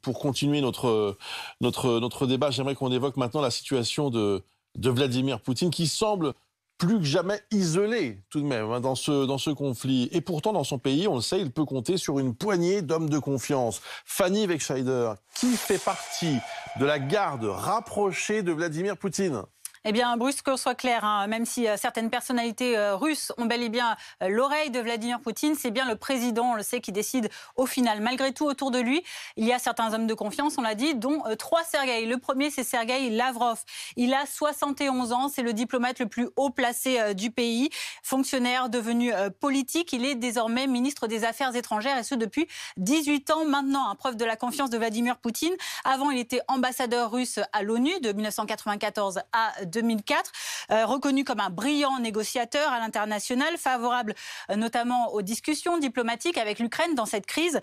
pour continuer notre débat, j'aimerais qu'on évoque maintenant la situation de Vladimir Poutine, qui semble plus que jamais isolé tout de même dans ce conflit. Et pourtant, dans son pays, on le sait, il peut compter sur une poignée d'hommes de confiance. Fanny Wegscheider, qui fait partie de la garde rapprochée de Vladimir Poutine? Eh bien, Bruce, qu'on soit clair, hein, même si certaines personnalités russes ont bel et bien l'oreille de Vladimir Poutine, c'est bien le président, on le sait, qui décide au final. Malgré tout, autour de lui, il y a certains hommes de confiance, on l'a dit, dont 3 Sergueï. Le premier, c'est Sergueï Lavrov. Il a 71 ans, c'est le diplomate le plus haut placé du pays, fonctionnaire devenu politique. Il est désormais ministre des Affaires étrangères, et ce depuis 18 ans maintenant. Hein, preuve de la confiance de Vladimir Poutine. Avant, il était ambassadeur russe à l'ONU de 1994 à 2004, reconnu comme un brillant négociateur à l'international, favorable notamment aux discussions diplomatiques avec l'Ukraine dans cette crise.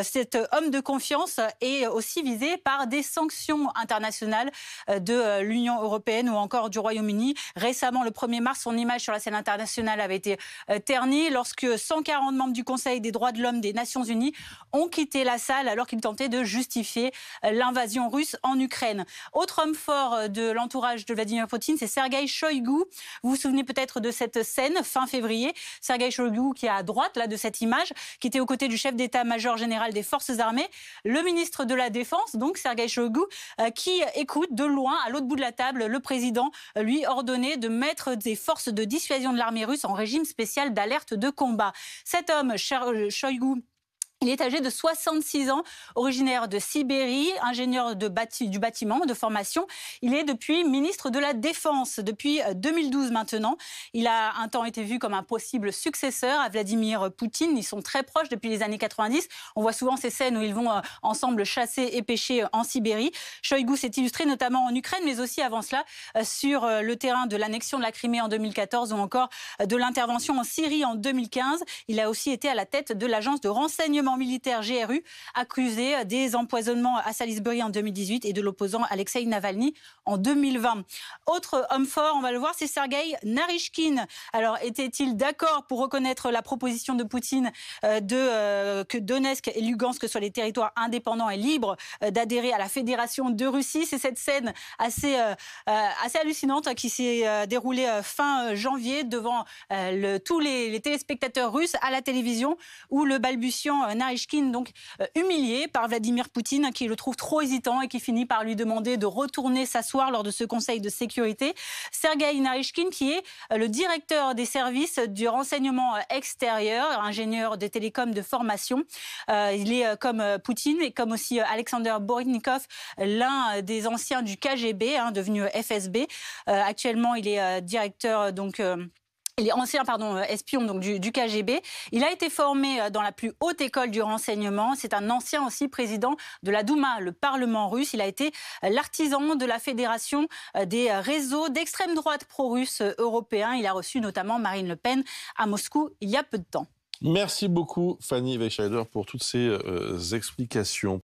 Cet homme de confiance est aussi visé par des sanctions internationales de l'Union européenne ou encore du Royaume-Uni. Récemment, le 1er mars, son image sur la scène internationale avait été ternie lorsque 140 membres du Conseil des droits de l'homme des Nations Unies ont quitté la salle alors qu'ils tentaient de justifier l'invasion russe en Ukraine. Autre homme fort de l'entourage de Vladimir Poutine, c'est Sergueï Shoïgu. Vous vous souvenez peut-être de cette scène fin février. Sergueï Shoïgu, qui est à droite là, de cette image, qui était aux côtés du chef d'état-major général des forces armées, le ministre de la Défense, donc Sergueï Shoïgu, qui écoute de loin, à l'autre bout de la table, le président lui ordonner de mettre des forces de dissuasion de l'armée russe en régime spécial d'alerte de combat. Cet homme, Shoïgu, il est âgé de 66 ans, originaire de Sibérie, ingénieur du bâtiment de formation. Il est depuis ministre de la Défense depuis 2012 maintenant. Il a un temps été vu comme un possible successeur à Vladimir Poutine. Ils sont très proches depuis les années 90. On voit souvent ces scènes où ils vont ensemble chasser et pêcher en Sibérie. Shoïgu s'est illustré notamment en Ukraine, mais aussi avant cela sur le terrain de l'annexion de la Crimée en 2014 ou encore de l'intervention en Syrie en 2015. Il a aussi été à la tête de l'agence de renseignement militaire GRU, accusé des empoisonnements à Salisbury en 2018 et de l'opposant Alexei Navalny en 2020. Autre homme fort, on va le voir, c'est Sergueï Naryshkin. Alors, était-il d'accord pour reconnaître la proposition de Poutine que Donetsk et Lugansk soient les territoires indépendants et libres d'adhérer à la Fédération de Russie? C'est cette scène assez hallucinante qui s'est déroulée fin janvier devant tous les téléspectateurs russes à la télévision, où le balbutiant Naryshkin, donc humilié par Vladimir Poutine, qui le trouve trop hésitant et qui finit par lui demander de retourner s'asseoir lors de ce Conseil de sécurité. Sergueï Naryshkin, qui est le directeur des services du renseignement extérieur, ingénieur des télécoms de formation. Il est comme Poutine et comme aussi Alexander Boritnikov, l'un des anciens du KGB, devenu FSB. Actuellement, il est directeur il est ancien espion donc, du KGB. Il a été formé dans la plus haute école du renseignement. C'est un ancien aussi président de la Douma, le Parlement russe. Il a été l'artisan de la fédération des réseaux d'extrême droite pro-russe européens. Il a reçu notamment Marine Le Pen à Moscou il y a peu de temps. Merci beaucoup Fanny Wegscheider pour toutes ces explications.